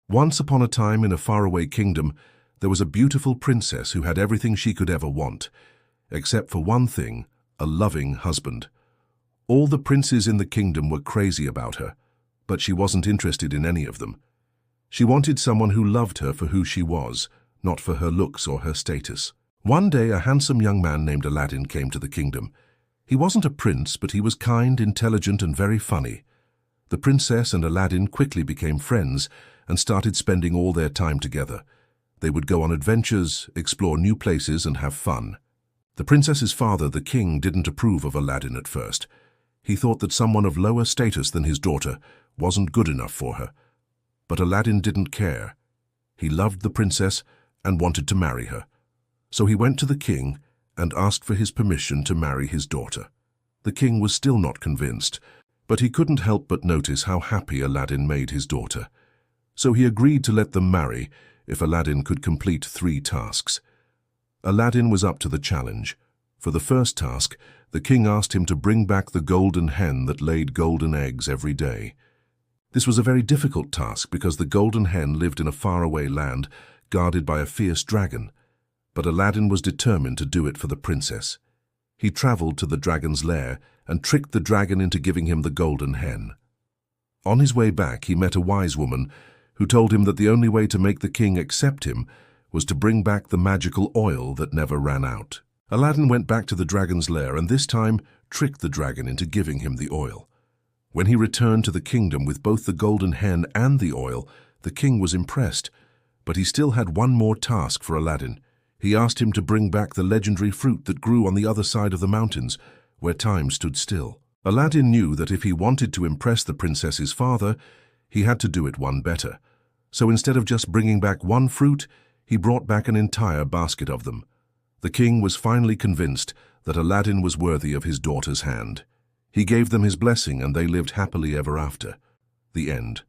Once upon a time in a faraway kingdom, there was a beautiful princess who had everything she could ever want, except for one thing, a loving husband. All the princes in the kingdom were crazy about her, but she wasn't interested in any of them. She wanted someone who loved her for who she was, not for her looks or her status. One day, a handsome young man named Aladdin came to the kingdom. He wasn't a prince, but he was kind, intelligent, and very funny. The princess and Aladdin quickly became friends and started spending all their time together. They would go on adventures, explore new places, and have fun. The princess's father, the king, didn't approve of Aladdin at first. He thought that someone of lower status than his daughter wasn't good enough for her. But Aladdin didn't care. He loved the princess and wanted to marry her. So he went to the king and asked for his permission to marry his daughter. The king was still not convinced, but he couldn't help but notice how happy Aladdin made his daughter. So he agreed to let them marry if Aladdin could complete 3 tasks. Aladdin was up to the challenge. For the first task, the king asked him to bring back the golden hen that laid golden eggs every day. This was a very difficult task because the golden hen lived in a faraway land guarded by a fierce dragon. But Aladdin was determined to do it for the princess. He traveled to the dragon's lair and tricked the dragon into giving him the golden hen. On his way back, he met a wise woman who told him that the only way to make the king accept him was to bring back the magical oil that never ran out. Aladdin went back to the dragon's lair and this time tricked the dragon into giving him the oil. When he returned to the kingdom with both the golden hen and the oil, the king was impressed, but he still had one more task for Aladdin. He asked him to bring back the legendary fruit that grew on the other side of the mountains, where time stood still. Aladdin knew that if he wanted to impress the princess's father, he had to do it one better. So instead of just bringing back one fruit, he brought back an entire basket of them. The king was finally convinced that Aladdin was worthy of his daughter's hand. He gave them his blessing and they lived happily ever after. The end.